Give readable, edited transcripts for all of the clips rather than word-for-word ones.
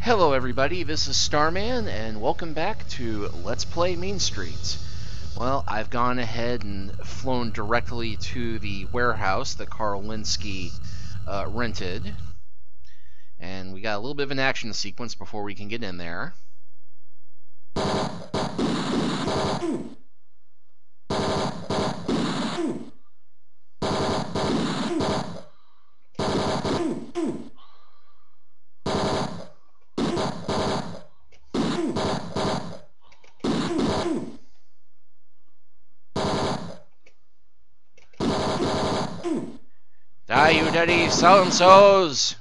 Hello everybody, this is Starman, and welcome back to Let's Play Main Street. Well, I've gone ahead and flown directly to the warehouse that Carl Linsky rented. And we got a little bit of an action sequence before we can get in there. Die, you dirty so-and-sos!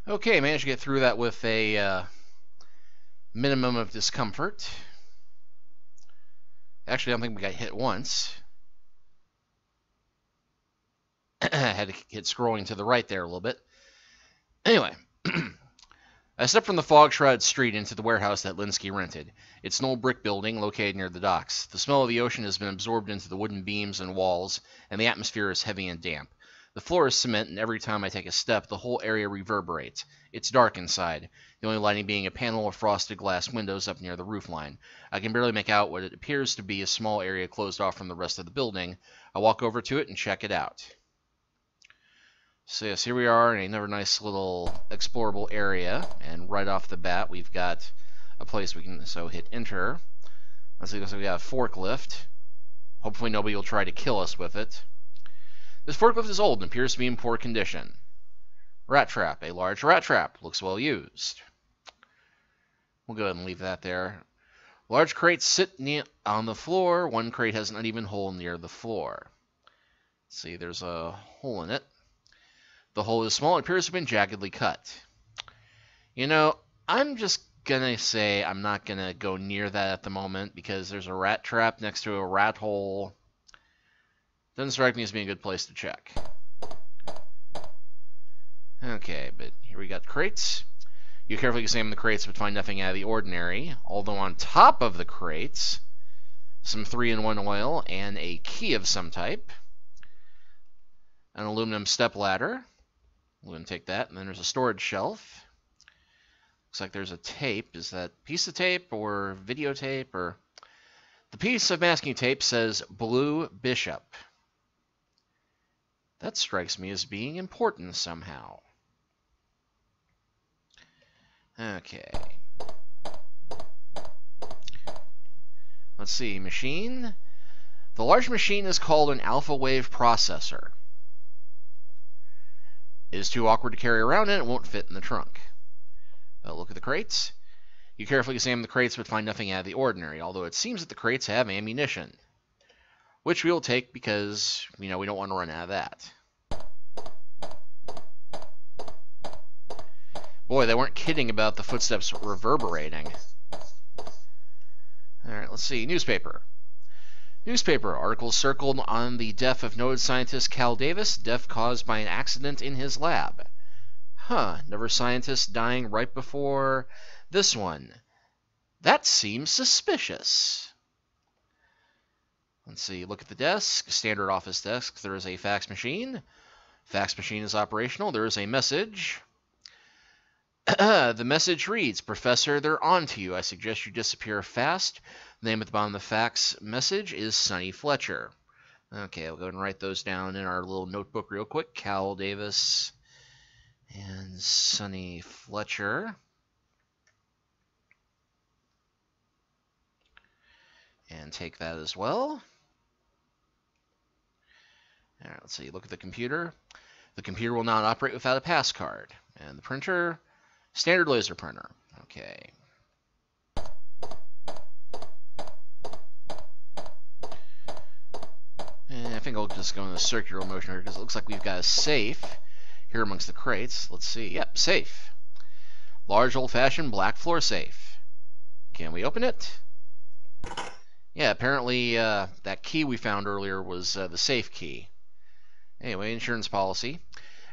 Okay, managed to get through that with a minimum of discomfort. Actually, I don't think we got hit once. Had to hit scrolling to the right there a little bit. Anyway, I stepped from the fog-shrouded street into the warehouse that Linsky rented. It's an old brick building located near the docks. The smell of the ocean has been absorbed into the wooden beams and walls, and the atmosphere is heavy and damp. The floor is cement, and every time I take a step, the whole area reverberates. It's dark inside, the only lighting being a panel of frosted glass windows up near the roofline. I can barely make out what it appears to be a small area closed off from the rest of the building. I walk over to it and check it out. So yes, here we are in another nice little explorable area, and right off the bat we've got a place we can hit enter. Let's see, so we got a forklift. Hopefully nobody will try to kill us with it. This forklift is old and appears to be in poor condition. Rat trap, a large rat trap, looks well used. We'll go ahead and leave that there. Large crates sit on the floor. One crate has an uneven hole near the floor. Let's see, there's a hole in it. The hole is small and appears to have been jaggedly cut. You know, I'm just gonna say I'm not gonna go near that at the moment because there's a rat trap next to a rat hole. Doesn't strike me as being a good place to check. Okay, but here we got crates. You carefully examine the crates but find nothing out of the ordinary, although on top of the crates, some 3-in-1 oil and a key of some type. An aluminum step ladder. We're going to take that. And then there's a storage shelf. Looks like there's a tape. Is that piece of tape or videotape? Or the piece of masking tape says Blue Bishop. That strikes me as being important somehow. Okay. Let's see. Machine. The large machine is called an alpha wave processor. It is too awkward to carry around and it won't fit in the trunk. Look at the crates. You carefully examine the crates but find nothing out of the ordinary, although it seems that the crates have ammunition. Which we will take because, you know, we don't want to run out of that. Boy, they weren't kidding about the footsteps reverberating. Alright, let's see. Newspaper. Newspaper articles circled on the death of noted scientist Cal Davis, death caused by an accident in his lab. Huh, another scientist dying right before this one. That seems suspicious. Let's see, look at the desk, standard office desk. There is a fax machine. Fax machine is operational. There is a message. The message reads, Professor, they're on to you. I suggest you disappear fast. The name at the bottom of the fax message is Sonny Fletcher. Okay, I'll go ahead and write those down in our little notebook real quick. Cal Davis and Sonny Fletcher. And take that as well. All right, let's see. Look at the computer. The computer will not operate without a pass card. And the printer, standard laser printer. Okay. And I think I'll just go in the circular motion here because it looks like we've got a safe here amongst the crates. Let's see. Yep, safe. Large old-fashioned black floor safe. Can we open it? Yeah, apparently that key we found earlier was the safe key. Anyway, insurance policy.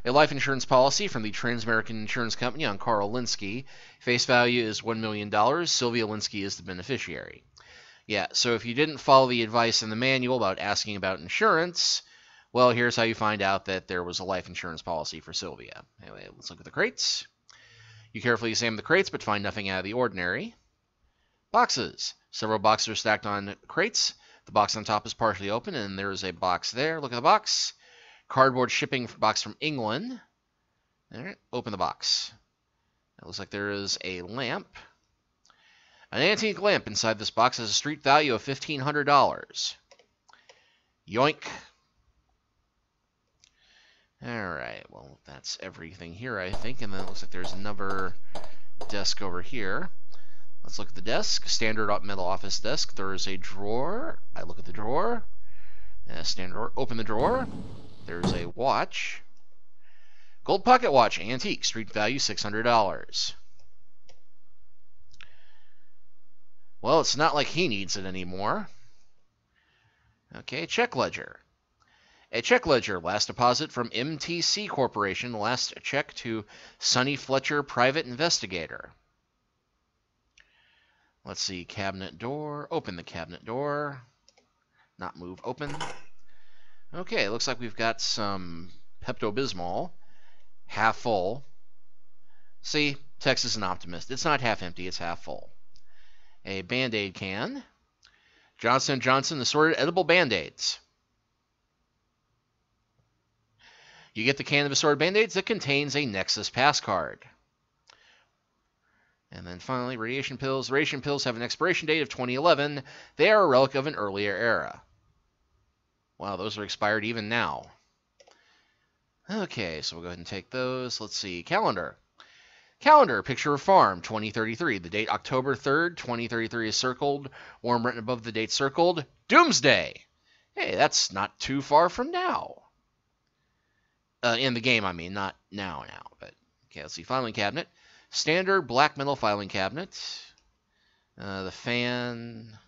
A life insurance policy from the Transamerican Insurance Company on Carl Linsky. Face value is $1 million. Sylvia Linsky is the beneficiary. Yeah, so if you didn't follow the advice in the manual about asking about insurance, well, here's how you find out that there was a life insurance policy for Sylvia. Anyway, let's look at the crates. You carefully examine the crates, but find nothing out of the ordinary. Boxes. Several boxes are stacked on crates. The box on top is partially open, and there is a box there. Look at the box. Cardboard shipping box from England. All right, open the box. It looks like there is a lamp. An antique lamp inside this box has a street value of $1,500. Yoink. Alright, well, that's everything here, I think. And then it looks like there's another desk over here. Let's look at the desk. Standard metal office desk. There is a drawer. I look at the drawer. Standard drawer. Open the drawer. There's a watch. Gold pocket watch. Antique. Street value $600. Well, it's not like he needs it anymore. Okay, check ledger. A check ledger, last deposit from MTC Corporation, last check to Sonny Fletcher, private investigator. Let's see, cabinet door, open the cabinet door, not move, open. Okay, looks like we've got some Pepto-Bismol, half full. See, Tex is an optimist. It's not half empty, it's half full. A Band-Aid can. Johnson & Johnson assorted edible Band-Aids. You get the can of assorted Band-Aids that contains a Nexus pass card. And then finally, radiation pills. Radiation pills have an expiration date of 2011. They are a relic of an earlier era. Wow, those are expired even now. Okay, so we'll go ahead and take those. Let's see, calendar. Calendar, picture of farm, 2033. The date October 3rd, 2033 is circled. Warm written above the date circled. Doomsday. Hey, that's not too far from now. In the game, I mean, not now. But okay, let's see. Filing cabinet. Standard black metal filing cabinet. The fan.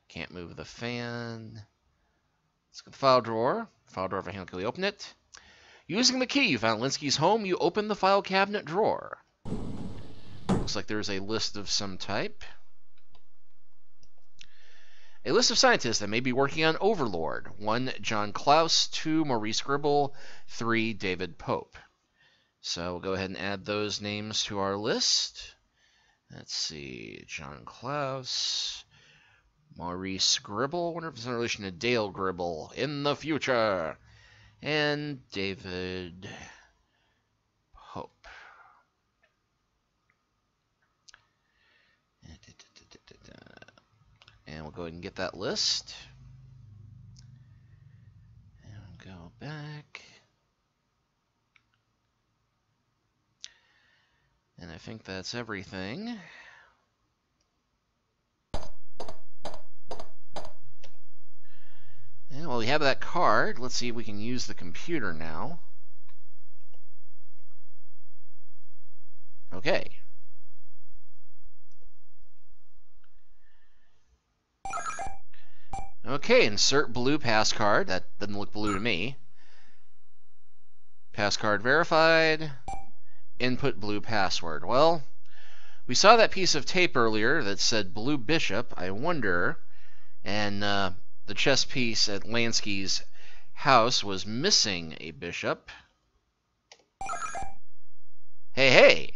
Can't move the fan. Let's go to the file drawer. File drawer, if I handily open it. Using the key you found at Linsky's home, you open the file cabinet drawer. Looks like there's a list of some type. A list of scientists that may be working on Overlord. 1, John Klaus. 2, Maurice Gribble. 3, David Pope. So we'll go ahead and add those names to our list. Let's see, John Klaus. Maurice Gribble. I wonder if it's in relation to Dale Gribble in the future. And David Pope. And we'll go ahead and get that list. And go back. And I think that's everything. And well, we have that card. Let's see if we can use the computer now. Okay. Okay, insert blue pass card. That doesn't look blue to me. Pass card verified. Input blue password. Well, we saw that piece of tape earlier that said blue bishop. I wonder, and the chess piece at Lansky's house was missing a bishop. Hey!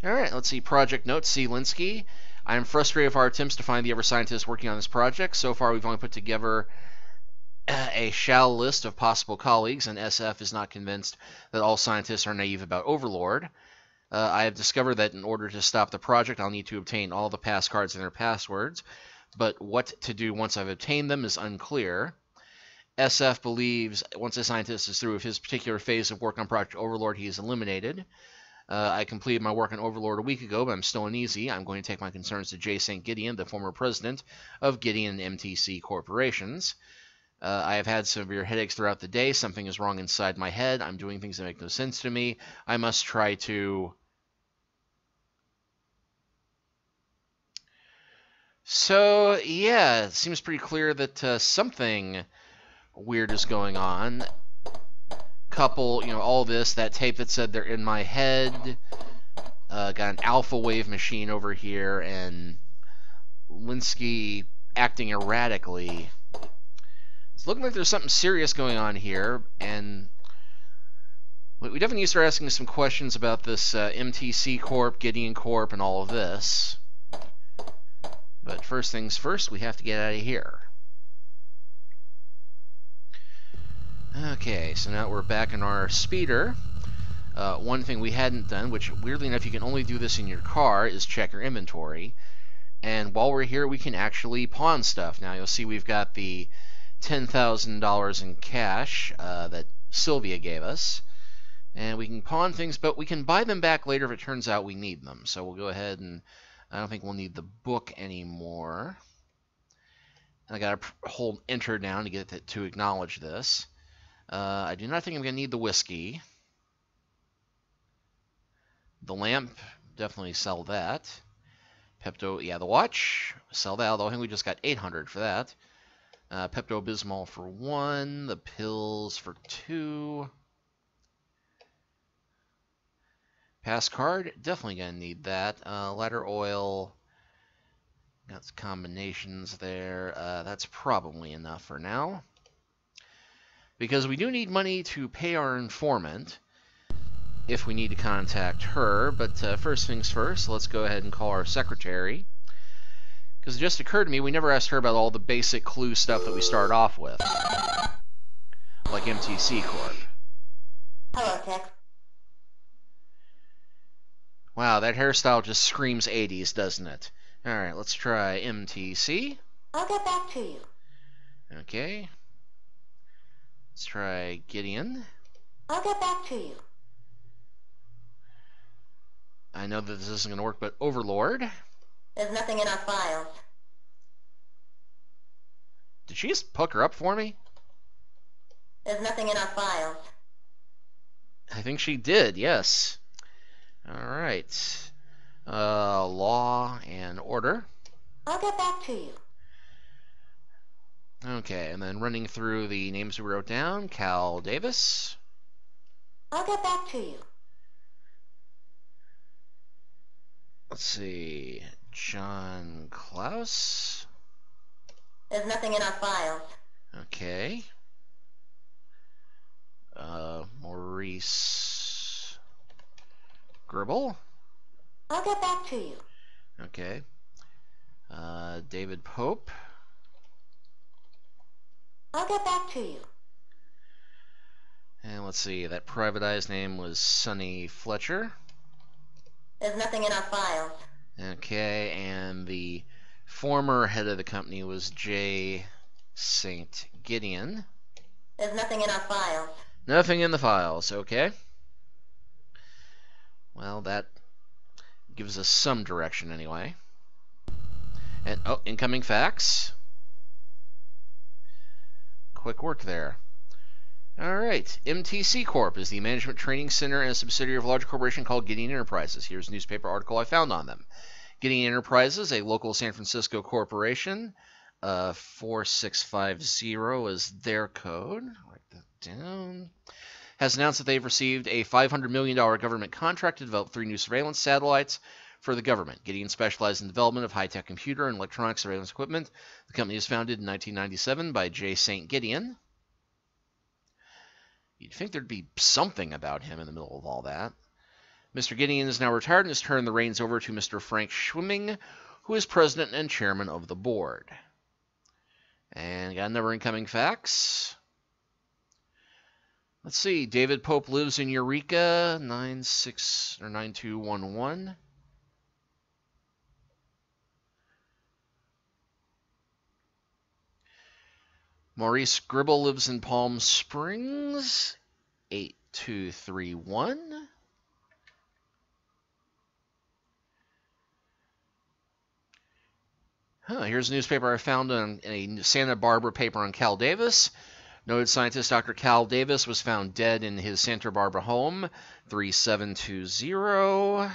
Alright, let's see. Project note, C. Linsky. I am frustrated with our attempts to find the other scientists working on this project. So far, we've only put together a shall list of possible colleagues, and SF is not convinced that all scientists are naive about Overlord. I have discovered that in order to stop the project, I'll need to obtain all the pass cards and their passwords, but what to do once I've obtained them is unclear. SF believes once a scientist is through with his particular phase of work on Project Overlord, he is eliminated. I completed my work on Overlord a week ago, but I'm still uneasy. I'm going to take my concerns to J. St. Gideon, the former president of Gideon and MTC Corporations. I have had severe headaches throughout the day. Something is wrong inside my head. I'm doing things that make no sense to me. I must try to... So, yeah, it seems pretty clear that something weird is going on. couple, all this, that tape that said they're in my head. Got an alpha wave machine over here, and Linsky acting erratically. It's looking like there's something serious going on here, and we definitely need to start asking some questions about this MTC Corp, Gideon Corp, and all of this. But first things first, we have to get out of here. Okay, so now we're back in our speeder. One thing we hadn't done, which weirdly enough you can only do this in your car, is check your inventory. And while we're here, we can actually pawn stuff. Now you'll see we've got the $10,000 in cash that Sylvia gave us. And we can pawn things, but we can buy them back later if it turns out we need them. So we'll go ahead and I don't think we'll need the book anymore. And I got to hold enter down to get to acknowledge this. I do not think I'm going to need the whiskey. The lamp, definitely sell that. Pepto, yeah, the watch, sell that, although I think we just got $800 for that. Pepto-Bismol for 1, the pills for 2. Pass card, definitely going to need that. Ladder oil, got some combinations there. That's probably enough for now. Because we do need money to pay our informant if we need to contact her. But first things first, let's go ahead and call our secretary. Because it just occurred to me, we never asked her about all the basic clue stuff that we started off with. Like MTC Corp. Hello, Tech. Wow, that hairstyle just screams 80s, doesn't it? Alright, let's try MTC. I'll get back to you. Okay. Let's try Gideon. I'll get back to you. I know that this isn't going to work, but Overlord. There's nothing in our files. Did she just hook her up for me? There's nothing in our files. I think she did, yes. Alright. Law and order. I'll get back to you. Okay, and then running through the names we wrote down. Cal Davis. I'll get back to you. Let's see. John Klaus. There's nothing in our files. Okay. Maurice Gribble. I'll get back to you. Okay. David Pope. I'll get back to you. And let's see, that privatized name was Sonny Fletcher. There's nothing in our files. Okay, and the former head of the company was J. St. Gideon. There's nothing in our files. Nothing in the files, okay. Well, that gives us some direction anyway. And, oh, incoming fax. Quick work there. Alright, MTC Corp is the management training center and a subsidiary of a large corporation called Gideon Enterprises. Here's a newspaper article I found on them. Gideon Enterprises, a local San Francisco corporation, 4650 is their code. Write that down. Has announced that they've received a $500 million government contract to develop 3 new surveillance satellites for the government. Gideon specialized in the development of high-tech computer and electronic surveillance equipment. The company was founded in 1997 by J. St. Gideon. You'd think thered be something about him in the middle of all that. Mr. Gideon is now retired and has turned the reins over to Mr. Frank Schwimming, who is president and chairman of the board. And got another incoming fax. Let's see. David Pope lives in Eureka, 9211. Maurice Gribble lives in Palm Springs, 8231. Here's a newspaper I found in a Santa Barbara paper on Cal Davis. Noted scientist Dr. Cal Davis was found dead in his Santa Barbara home, 3720.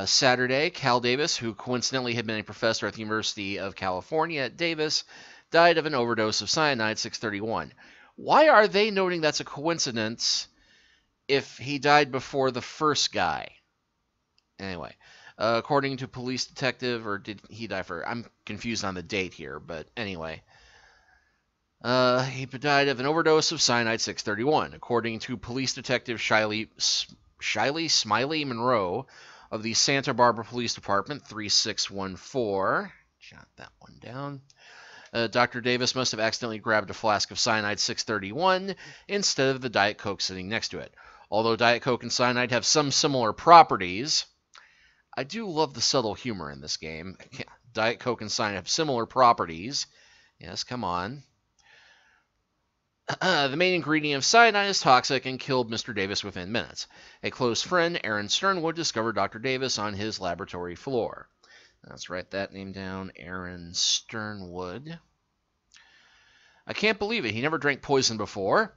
Saturday, Cal Davis, who coincidentally had been a professor at the University of California at Davis, died of an overdose of cyanide, 631. Why are they noting that's a coincidence if he died before the first guy? Anyway, according to police detective, or did he die for? I'm confused on the date here, but anyway. He died of an overdose of cyanide 631, according to police detective Smiley Monroe of the Santa Barbara Police Department, 3614. Jot that one down. Dr. Davis must have accidentally grabbed a flask of cyanide 631 instead of the Diet Coke sitting next to it. Although Diet Coke and cyanide have some similar properties, I do love the subtle humor in this game. Diet Coke and cyanide have similar properties. Yes, come on. The main ingredient of cyanide is toxic and killed Mr. Davis within minutes. A close friend, Aaron Sternwood, discovered Dr. Davis on his laboratory floor. Let's write that name down, Aaron Sternwood. I can't believe it. He never drank poison before.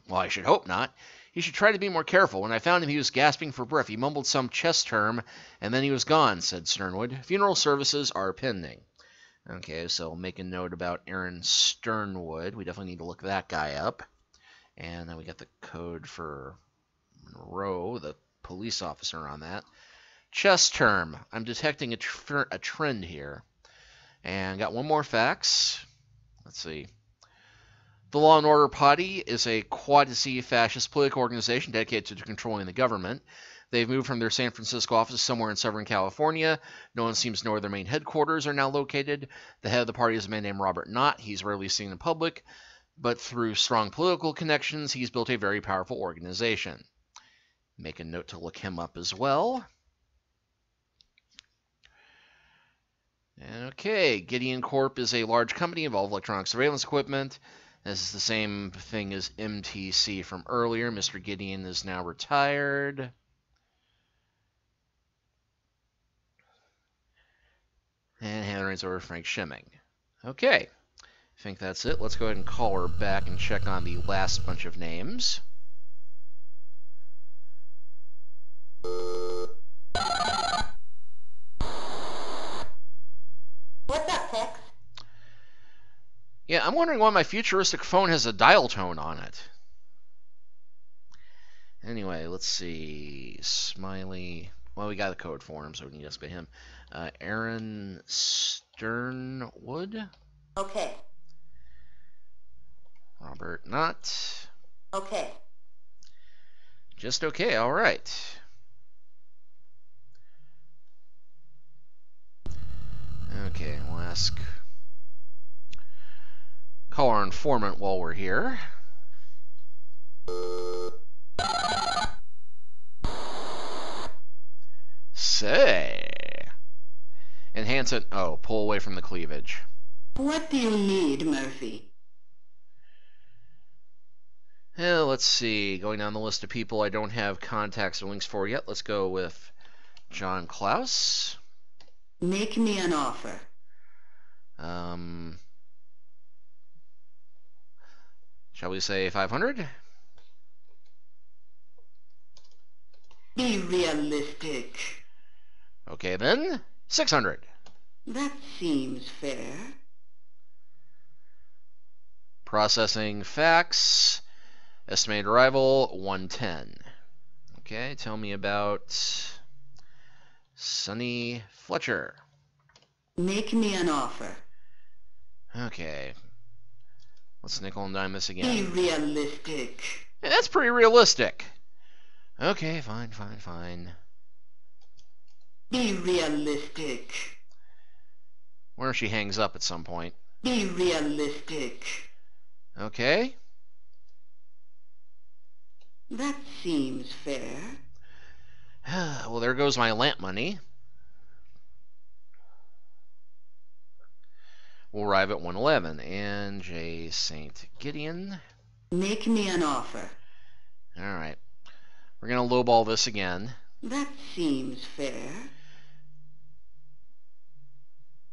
Well, I should hope not. He should try to be more careful. When I found him, he was gasping for breath. He mumbled some chest term, and then he was gone, said Sternwood. Funeral services are pending. Okay, so we'll make a note about Aaron Sternwood. We definitely need to look that guy up. And then we got the code for Monroe, the police officer on that. Chest term. I'm detecting a trend here. And got one more fax. Let's see. The Law and Order Party is a quasi-fascist political organization dedicated to controlling the government. They've moved from their San Francisco office somewhere in Southern California. No one seems to know where their main headquarters are now located. The head of the party is a man named Robert Knott. He's rarely seen in public, but through strong political connections, he's built a very powerful organization. Make a note to look him up as well. Okay, Gideon Corp is a large company involved in electronic surveillance equipment. This is the same thing as MTC from earlier. Mr. Gideon is now retired. And hand over Frank Schimming. Okay, I think that's it. Let's go ahead and call her back and check on the last bunch of names. What's up, Tex? Yeah, I'm wondering why my futuristic phone has a dial tone on it. Anyway, let's see. Smiley. Well, we got a code for him, so we can just get him. Aaron Sternwood. Okay. Robert Knott. Okay. Just okay, all right. Okay, we'll ask call our informant while we're here. Say. Enhance it. Oh, pull away from the cleavage. What do you need, Murphy? Let's see. Going down the list of people I don't have contacts or links for yet. Let's go with John Klaus. Make me an offer. Shall we say 500? Be realistic. Okay then, 600. That seems fair. Processing fax. Estimated arrival 110. Okay, tell me about Sonny Fletcher. Make me an offer. Okay. Let's nickel and dime this Be again. realistic. Hey, that's pretty realistic. Okay, fine. Be realistic. Where she hangs up at some point. Be realistic. Okay. That seems fair. Well, there goes my lamp money. We'll arrive at 111. And J. St. Gideon. Make me an offer. Alright. We're going to lowball this again. That seems fair.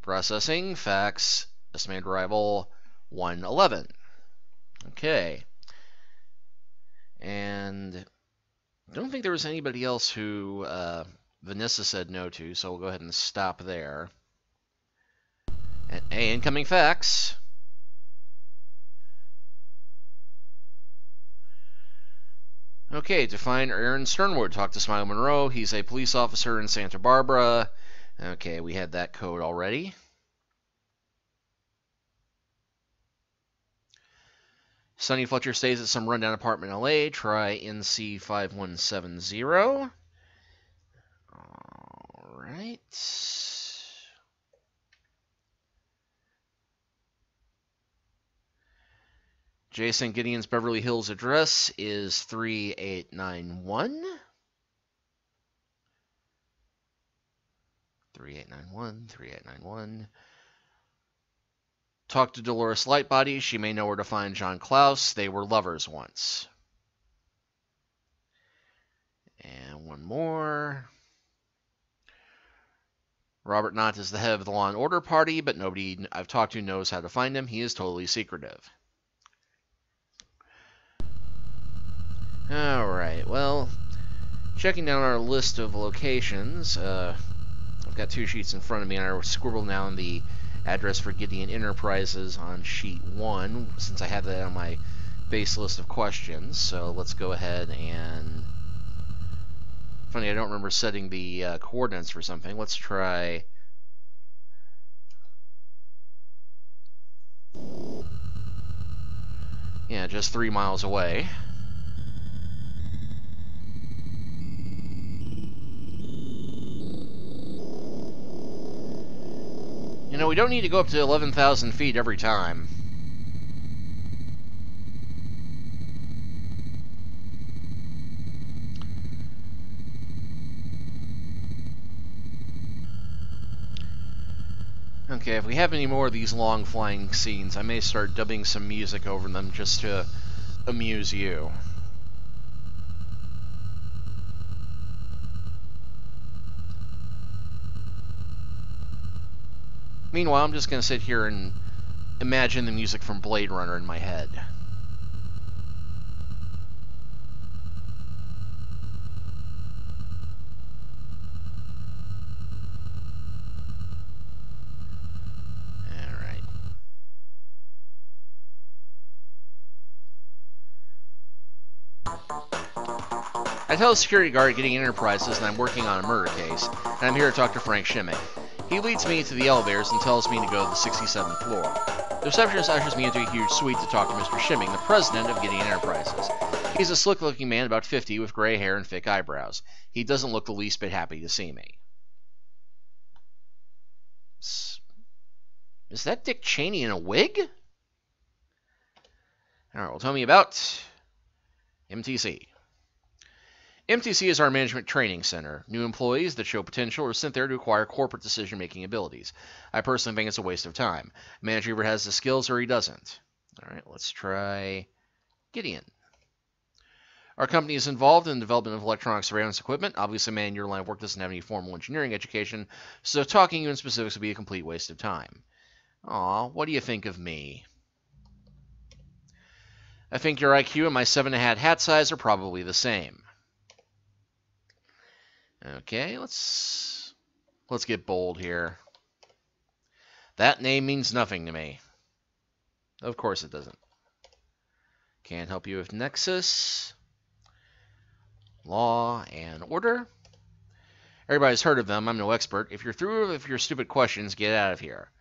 Processing, fax, estimated arrival 111. Okay. And I don't think there was anybody else who Vanessa said no to, so we'll go ahead and stop there. And incoming fax. Okay, to find Aaron Sternwood, talk to Smile Monroe. He's a police officer in Santa Barbara. Okay, we had that code already. Sonny Fletcher stays at some rundown apartment in LA. Try NC5170. Alright. Jason Gideon's Beverly Hills address is 3891. 3891. Talk to Dolores Lightbody. She may know where to find John Klaus. They were lovers once. And one more. Robert Knott is the head of the Law and Order Party, but nobody I've talked to knows how to find him. He is totally secretive. Alright, well, checking down our list of locations, I've got 2 sheets in front of me, and I scribbled down the address for Gideon Enterprises on sheet 1, since I have that on my base list of questions. So let's go ahead and... Funny, I don't remember setting the coordinates for something. Let's try... Yeah, just 3 miles away. You know, we don't need to go up to 11,000 feet every time. Okay, if we have any more of these long flying scenes, I may start dubbing some music over them just to amuse you. Meanwhile, I'm just going to sit here and imagine the music from Blade Runner in my head. Alright. I tell the security guard at Gideon Enterprises that I'm working on a murder case, and I'm here to talk to Frank Shimmick. He leads me to the elevators and tells me to go to the 67th floor. The receptionist ushers me into a huge suite to talk to Mr. Shimming, the president of Gideon Enterprises. He's a slick-looking man, about 50, with gray hair and thick eyebrows. He doesn't look the least bit happy to see me. Is that Dick Cheney in a wig? Alright, well, tell me about MTC. MTC is our management training center. New employees that show potential are sent there to acquire corporate decision-making abilities. I personally think it's a waste of time. Manager either has the skills or he doesn't. Alright, let's try Gideon. Our company is involved in the development of electronic surveillance equipment. Obviously, a man in your line of work doesn't have any formal engineering education, so talking to you in specifics would be a complete waste of time. Aw, what do you think of me? I think your IQ and my 7.5 hat size are probably the same. Okay, let's get bold here. That name means nothing to me. Of course it doesn't. Can't help you with Nexus, Law, and Order. Everybody's heard of them. I'm no expert. If you're through with your stupid questions, get out of here.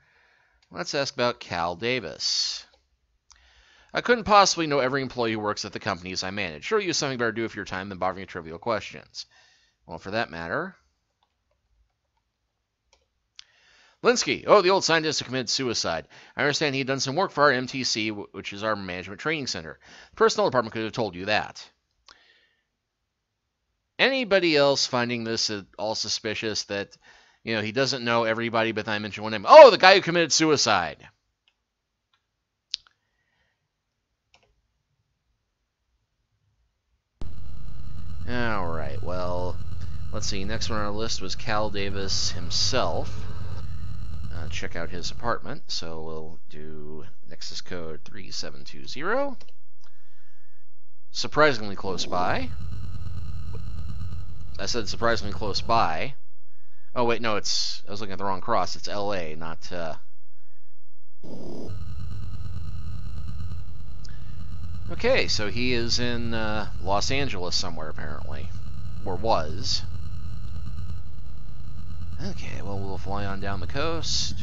Let's ask about Cal Davis. I couldn't possibly know every employee who works at the companies I manage. Sure, you have something better to do with your time than bothering with trivial questions. Well, for that matter... Linsky. Oh, the old scientist who committed suicide. I understand he'd done some work for our MTC, which is our management training center. The personnel department could have told you that. Anybody else finding this at all suspicious that, you know, he doesn't know everybody, but I mentioned one name? Oh, the guy who committed suicide. Alright, well, let's see. Next one on our list was Cal Davis himself. Check out his apartment. So we'll do Nexus code 3720. Surprisingly close by. I said surprisingly close by. Oh, wait, no, I was looking at the wrong cross. It's LA, not, Okay, so he is in Los Angeles somewhere, apparently. Or was. Okay, well, we'll fly on down the coast.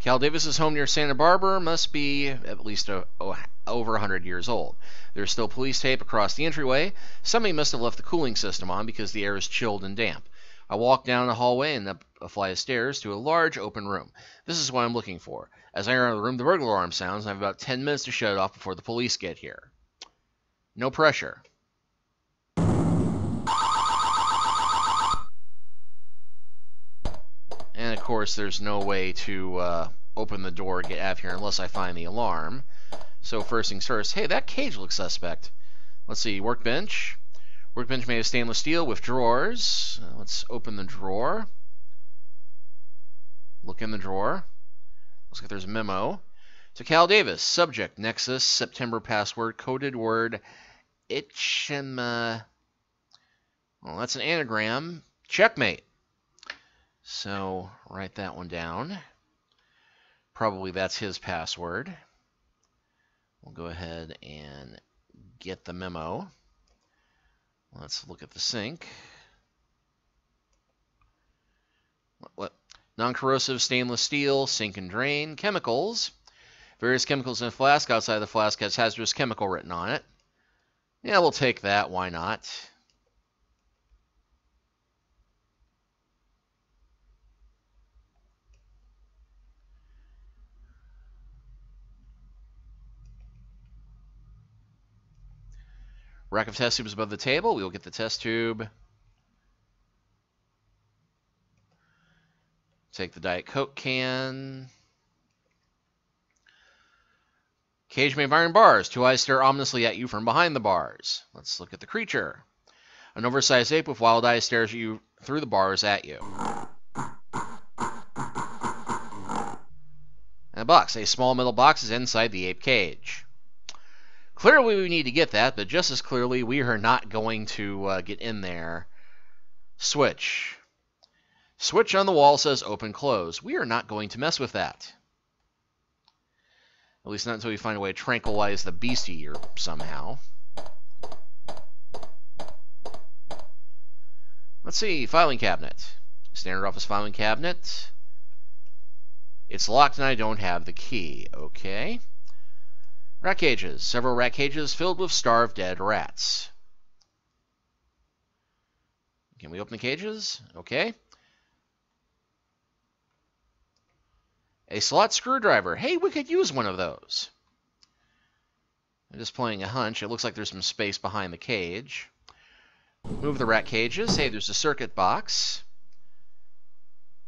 Cal Davis's home near Santa Barbara must be at least over 100 years old. There's still police tape across the entryway. Somebody must have left the cooling system on because the air is chilled and damp. I walk down a hallway and up a flight of stairs to a large open room. This is what I'm looking for. As I enter the room, the burglar alarm sounds, and I have about 10 minutes to shut it off before the police get here. No pressure. And of course, there's no way to open the door, get out of here, unless I find the alarm. So first things first. Hey, that cage looks suspect. Let's see, workbench. Workbench made of stainless steel with drawers. Let's open the drawer. Look in the drawer. Looks like there's a memo. To Cal Davis, subject, Nexus, September password, coded word, Itchema. Well, that's an anagram. Checkmate. So, write that one down. Probably that's his password. We'll go ahead and get the memo. Let's look at the sink. What? Non-corrosive stainless steel, sink and drain, chemicals. Various chemicals in a flask. Outside the flask has hazardous chemical written on it. Yeah, we'll take that. Why not? Rack of test tubes above the table. We will get the test tube. Take the Diet Coke can. Cage made of iron bars. Two eyes stare ominously at you from behind the bars. Let's look at the creature. An oversized ape with wild eyes stares at you through the bars at you. And a box. A small metal box is inside the ape cage. Clearly we need to get that, but just as clearly we are not going to get in there. Switch. Switch on the wall says open, close. We are not going to mess with that. At least not until we find a way to tranquilize the beast eater somehow. Let's see, filing cabinet. Standard office filing cabinet. It's locked and I don't have the key. Okay. Rat cages. Several rat cages filled with starved dead rats. Can we open the cages? Okay. A slot screwdriver. Hey, we could use one of those. I'm just playing a hunch. It looks like there's some space behind the cage. Move the rat cages. Hey, there's a circuit box.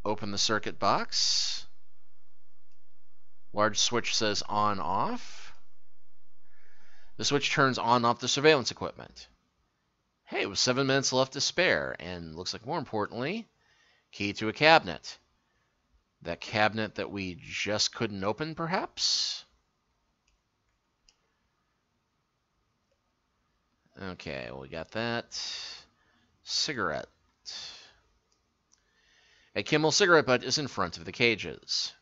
Open the circuit box. Large switch says on off. The switch turns on off the surveillance equipment. Hey, with 7 minutes left to spare, and looks like more importantly, key to a cabinet. That cabinet that we just couldn't open, perhaps? Okay, well, we got that. Cigarette. A Kimmel cigarette butt is in front of the cages.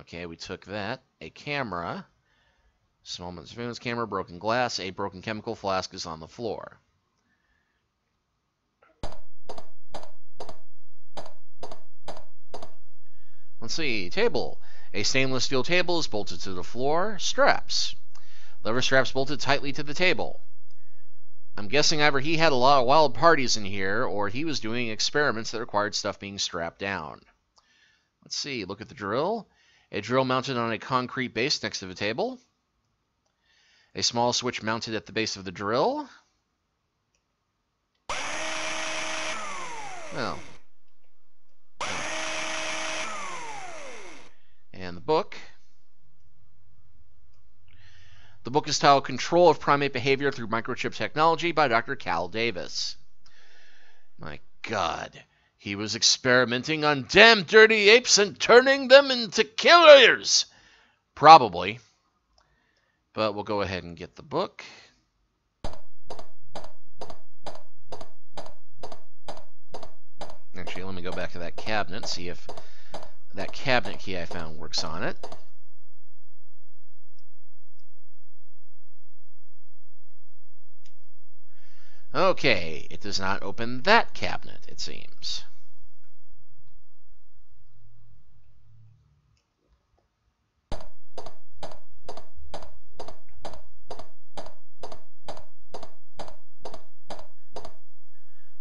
Okay, we took that. A camera. Small surveillance camera, broken glass. A broken chemical flask is on the floor. Let's see. Table. A stainless steel table is bolted to the floor. Straps. Lever straps bolted tightly to the table. I'm guessing either he had a lot of wild parties in here, or he was doing experiments that required stuff being strapped down. Let's see. Look at the drill. A drill mounted on a concrete base next to the table. A small switch mounted at the base of the drill. Well. And the book. The book is titled Control of Primate Behavior Through Microchip Technology by Dr. Cal Davis. My God. He was experimenting on damn dirty apes and turning them into killers. Probably. But we'll go ahead and get the book. Actually, let me go back to that cabinet, see if that cabinet key I found works on it. Okay, it does not open that cabinet, it seems.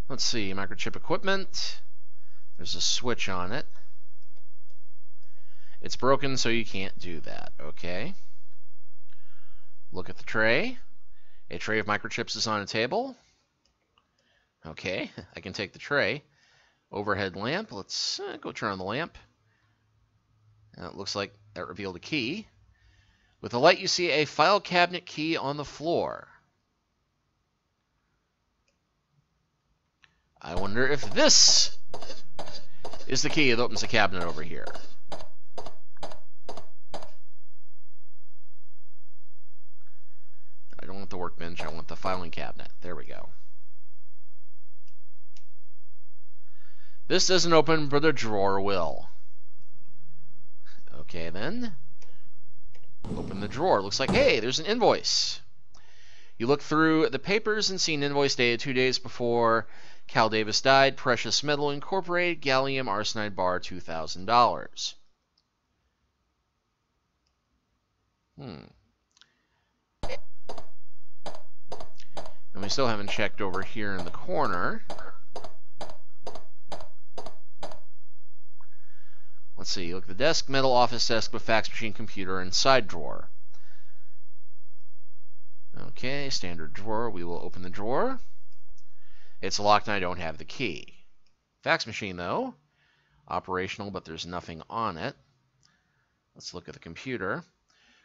Let's see, microchip equipment. There's a switch on it. It's broken, so you can't do that. Okay. Look at the tray. A tray of microchips is on a table. Okay, I can take the tray. Overhead lamp. Let's go turn on the lamp. It looks like that revealed a key. With the light, you see a file cabinet key on the floor. I wonder if this is the key that opens the cabinet over here. I don't want the workbench, I want the filing cabinet. There we go. This doesn't open, but the drawer will. Okay, then. Open the drawer. Looks like, hey, there's an invoice. You look through the papers and see an invoice dated 2 days before Cal Davis died. Precious Metal Incorporated, gallium arsenide bar, $2,000. And we still haven't checked over here in the corner. Let's see, look at the desk, metal office desk with fax machine, computer, and side drawer. Okay, standard drawer. We will open the drawer. It's locked and I don't have the key. Fax machine, though, operational, but there's nothing on it. Let's look at the computer.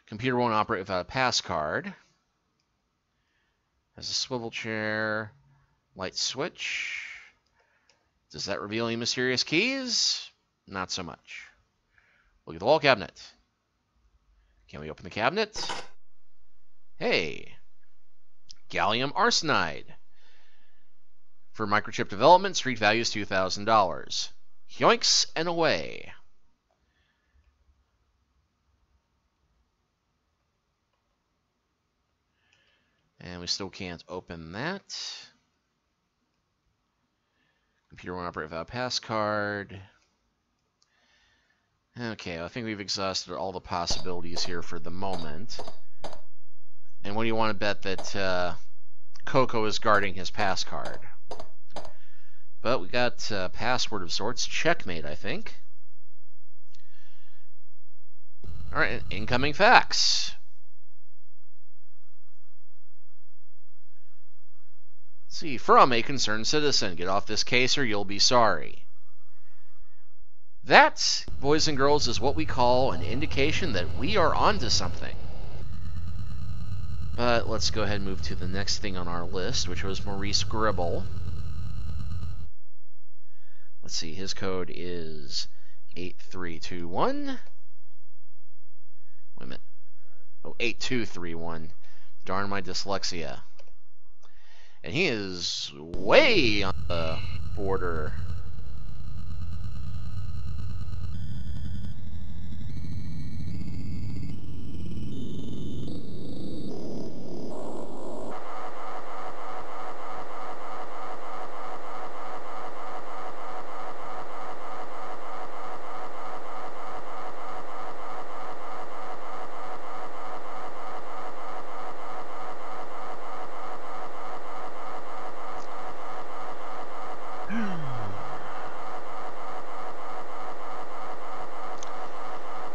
Computer won't operate without a pass card. Has a swivel chair, light switch. Does that reveal any mysterious keys? Not so much. Look at the wall cabinet. Can we open the cabinet? Hey, gallium arsenide. For microchip development, street value is $2,000. Yoinks and away. And we still can't open that. Computer won't operate without a pass card. Okay, I think we've exhausted all the possibilities here for the moment. And what do you want to bet that Coco is guarding his pass card. But we got a password of sorts. Checkmate, I think. Alright, incoming fax. Let's see, from a concerned citizen. Get off this case or you'll be sorry. That, boys and girls, is what we call an indication that we are onto something. But let's go ahead and move to the next thing on our list, which was Maurice Gribble. Let's see, his code is 8321. Wait a minute. Oh, 8231. Darn my dyslexia. And he is way on the border.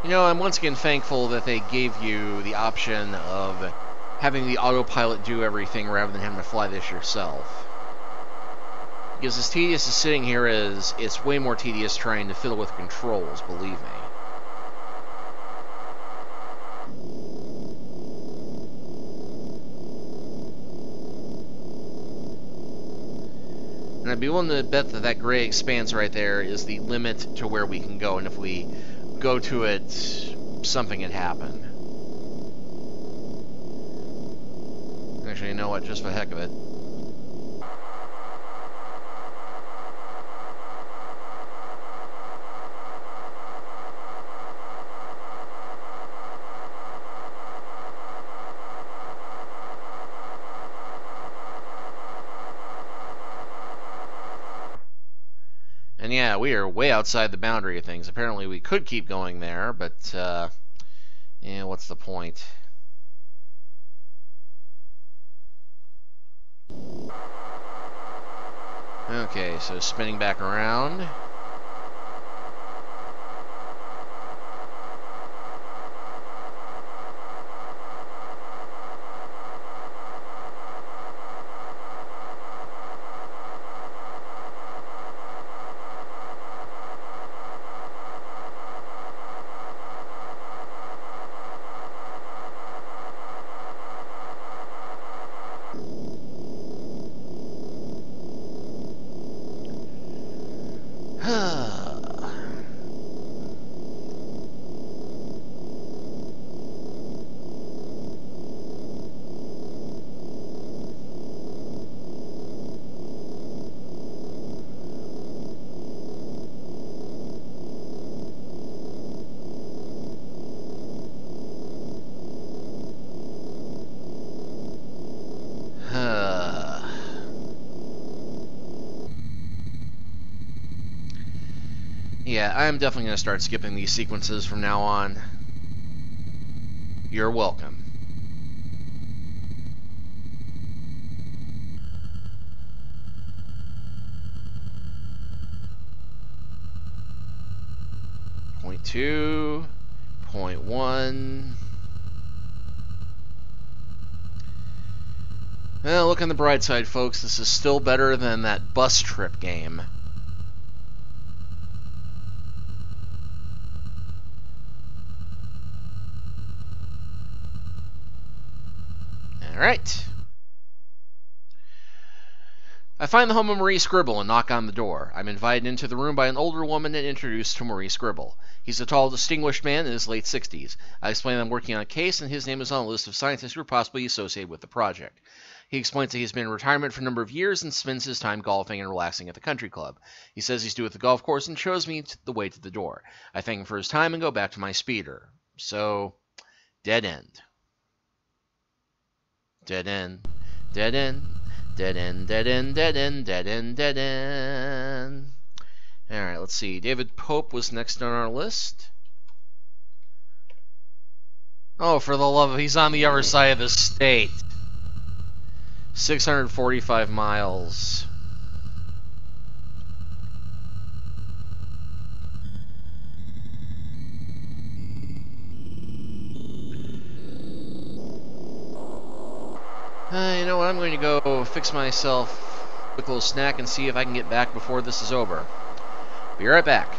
You know, I'm once again thankful that they gave you the option of having the autopilot do everything rather than having to fly this yourself. Because as tedious as sitting here is, it's way more tedious trying to fiddle with controls, believe me. And I'd be willing to bet that that gray expanse right there is the limit to where we can go, and if we go to it, something had happened. Actually, you know what? Just for the heck of it. And yeah, we are way outside the boundary of things. Apparently we could keep going there, but, yeah, what's the point? Okay, so spinning back around. Yeah, I'm definitely going to start skipping these sequences from now on. You're welcome. Point 2, point 1. Well, look on the bright side, folks. This is still better than that bus trip game. Alright. I find the home of Maurice Gribble and knock on the door. I'm invited into the room by an older woman and introduced to Maurice Gribble. He's a tall, distinguished man in his late 60s. I explain I'm working on a case and his name is on a list of scientists who are possibly associated with the project. He explains that he's been in retirement for a number of years and spends his time golfing and relaxing at the country club. He says he's due at the golf course and shows me the way to the door. I thank him for his time and go back to my speeder. So, dead end. Dead end, dead end, dead end, dead end, dead end, dead end, dead end. Alright, let's see. David Pope was next on our list. Oh, for the love of... he's on the other side of the state. 645 miles. You know what? I'm going to go fix myself a quick little snack and see if I can get back before this is over. Be right back.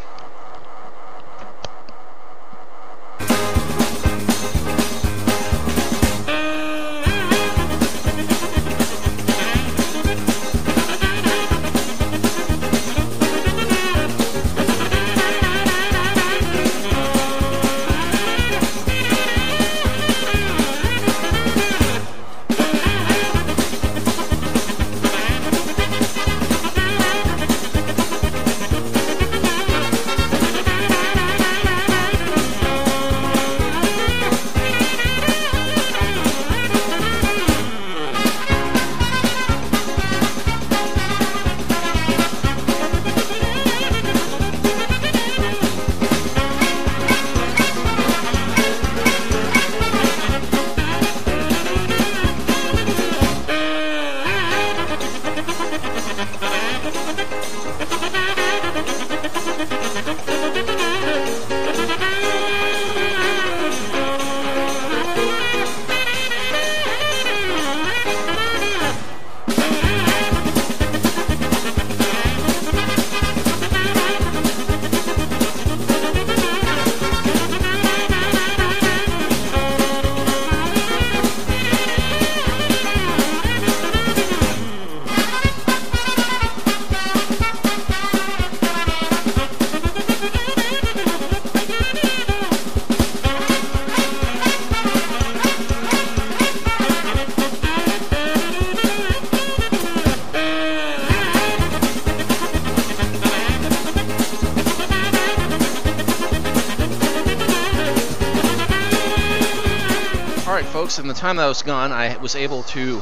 Folks, in the time that I was gone, I was able to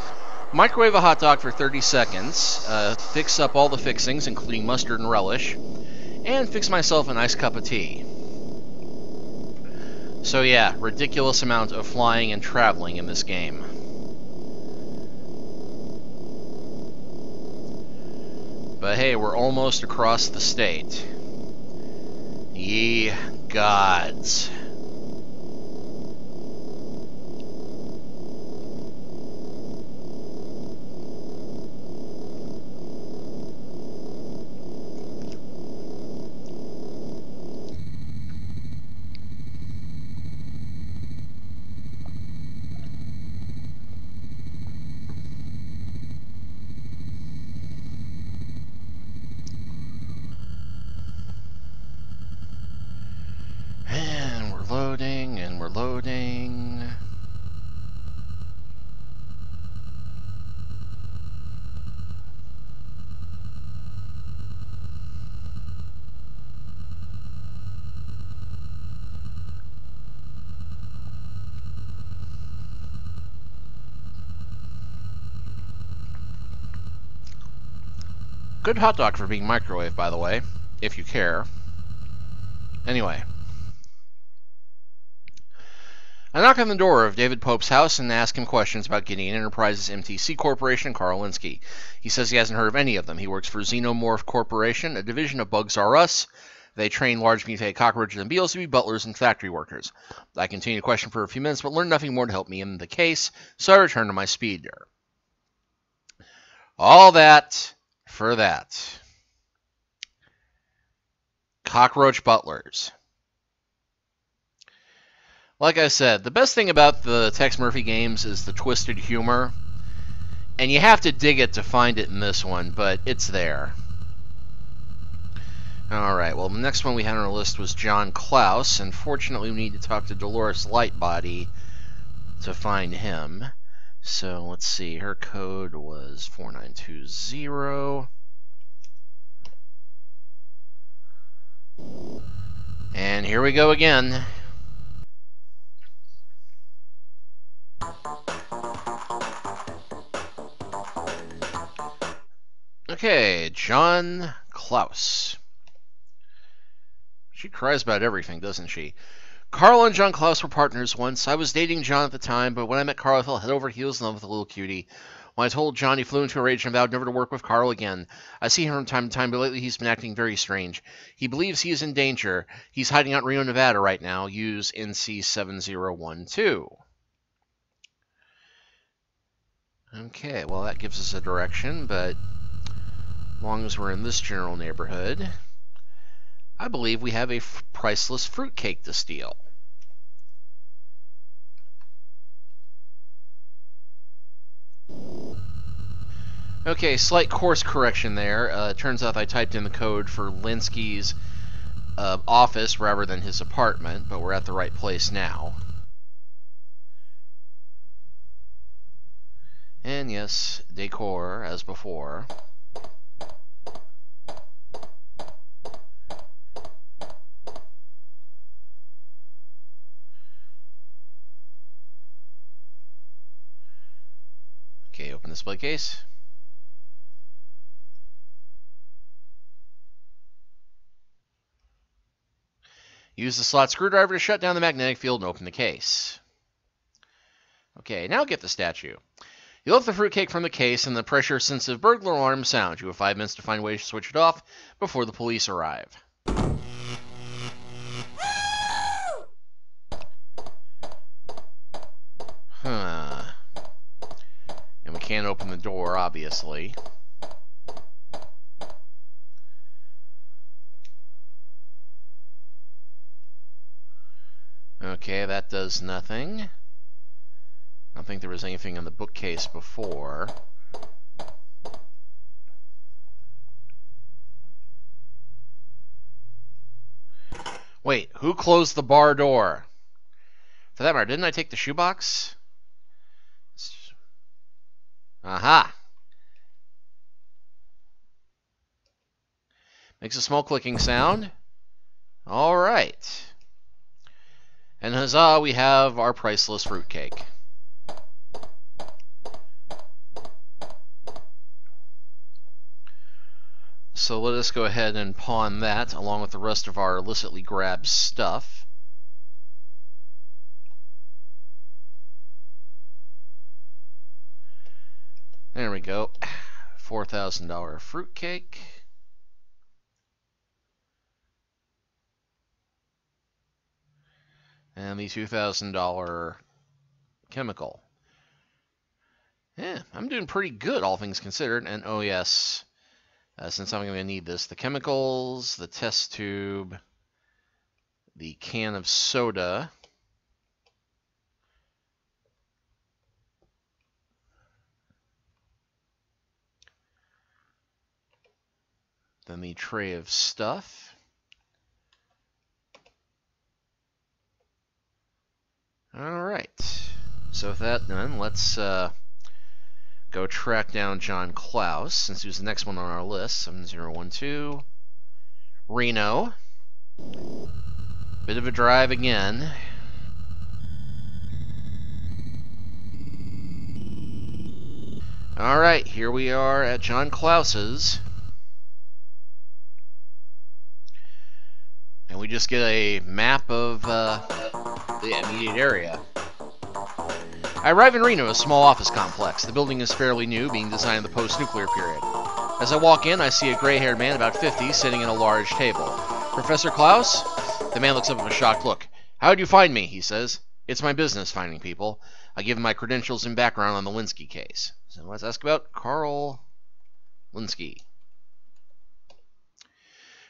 microwave a hot dog for 30 seconds, fix up all the fixings, including mustard and relish, and fix myself a nice cup of tea. So yeah, ridiculous amount of flying and traveling in this game. But hey, we're almost across the state. Ye gods. And we're loading. Good hot dog for being microwaved, by the way, if you care. Anyway. I knock on the door of David Pope's house and ask him questions about Gideon Enterprises, MTC Corporation, and Carl Linsky. He says he hasn't heard of any of them. He works for Xenomorph Corporation, a division of Bugs R Us. They train large mutated cockroaches and beetles to be butlers and factory workers. I continue to question for a few minutes, but learn nothing more to help me in the case, so I return to my speeder. All that for that. Cockroach butlers. Like I said, the best thing about the Tex Murphy games is the twisted humor. And you have to dig it to find it in this one, but it's there. Alright, well, the next one we had on our list was John Klaus. Unfortunately, we need to talk to Dolores Lightbody to find him. So, let's see. Her code was 4920. And here we go again. Okay, John Klaus. She cries about everything, doesn't she? Carl and John Klaus were partners once. I was dating John at the time, but when I met Carl, I fell head over heels in love with the little cutie. When I told John, he flew into a rage and vowed never to work with Carl again. I see him from time to time, but lately he's been acting very strange. He believes he is in danger. He's hiding out in Reno, Nevada right now. Use NC7012. Okay, well that gives us a direction, but as long as we're in this general neighborhood, I believe we have a priceless fruitcake to steal. Okay, slight course correction there. Turns out I typed in the code for Linsky's office rather than his apartment, but we're at the right place now. And yes, decor as before. Okay, open display case. Use the slot screwdriver to shut down the magnetic field and open the case. Okay, now get the statue. You lift the fruitcake from the case and the pressure-sensitive burglar alarm sounds. You have 5 minutes to find ways to switch it off before the police arrive. Huh. And we can't open the door, obviously. Okay, that does nothing. I don't think there was anything in the bookcase before. Wait, who closed the bar door? For that matter, didn't I take the shoebox? Aha! Makes a small clicking sound. Alright. And huzzah, we have our priceless fruitcake. So let us go ahead and pawn that along with the rest of our illicitly grabbed stuff. There we go. $4,000 fruitcake. And the $2,000 chemical. Yeah, I'm doing pretty good, all things considered. And oh yes, since I'm going to need this, the chemicals, the test tube, the can of soda, then the tray of stuff. Alright, so with that done, let's go track down John Klaus, since he was the next one on our list. 7012. Reno. Bit of a drive again. Alright, here we are at John Klaus's. And we just get a map of the immediate area. I arrive in Reno, a small office complex. The building is fairly new, being designed in the post-nuclear period. As I walk in, I see a gray-haired man about 50 sitting at a large table. Professor Klaus? The man looks up with a shocked look. How'd you find me? He says. It's my business, finding people. I give him my credentials and background on the Linsky case. So let's ask about Carl Linsky.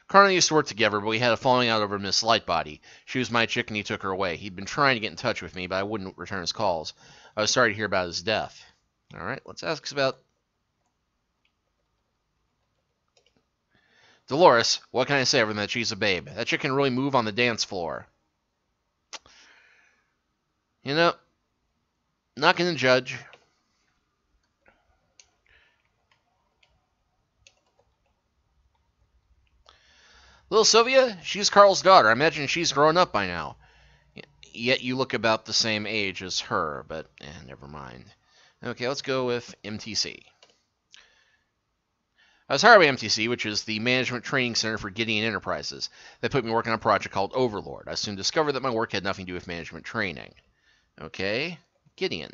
Carl and I used to work together, but we had a falling out over Miss Lightbody. She was my chick and he took her away. He'd been trying to get in touch with me, but I wouldn't return his calls. I was sorry to hear about his death. Alright, let's ask about Dolores. What can I say other than that she's a babe? That chick can really move on the dance floor. You know, not gonna judge. Little Sylvia, she's Carl's daughter. I imagine she's grown up by now. Yet you look about the same age as her, but never mind. Okay, let's go with MTC. I was hired by MTC, which is the Management Training Center for Gideon Enterprises. They put me working on a project called Overlord. I soon discovered that my work had nothing to do with management training. Okay, Gideon.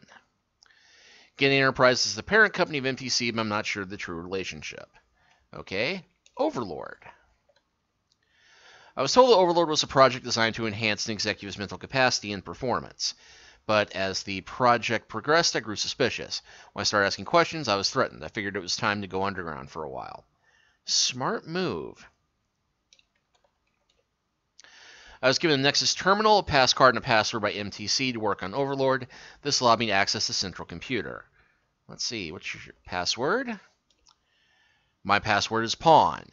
Getting Enterprise is the parent company of MTC, but I'm not sure of the true relationship. Okay, Overlord. I was told that Overlord was a project designed to enhance an executive's mental capacity and performance. But as the project progressed, I grew suspicious. When I started asking questions, I was threatened. I figured it was time to go underground for a while. Smart move. I was given a Nexus terminal, a pass card, and a password by MTC to work on Overlord. This allowed me to access the central computer. Let's see, what's your password? My password is Pawn.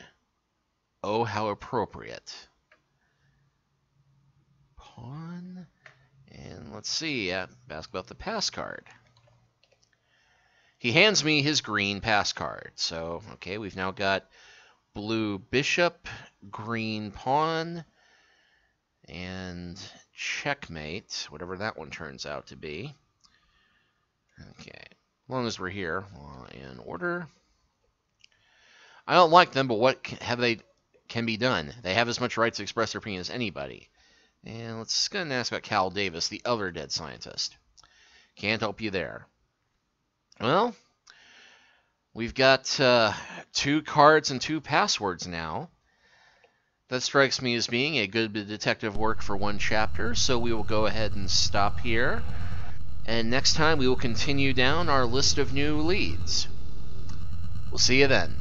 Oh, how appropriate. Pawn. And let's see, ask about the pass card. He hands me his green pass card. So, okay, we've now got blue bishop, green pawn, and checkmate, whatever that one turns out to be. Okay, as long as we're here, in order. I don't like them, but what can be done? They have as much right to express their opinion as anybody. And let's go and ask about Cal Davis, the other dead scientist. Can't help you there. Well, we've got 2 cards and 2 passwords now. That strikes me as being a good bit of detective work for one chapter, so we will go ahead and stop here. And next time we will continue down our list of new leads. We'll see you then.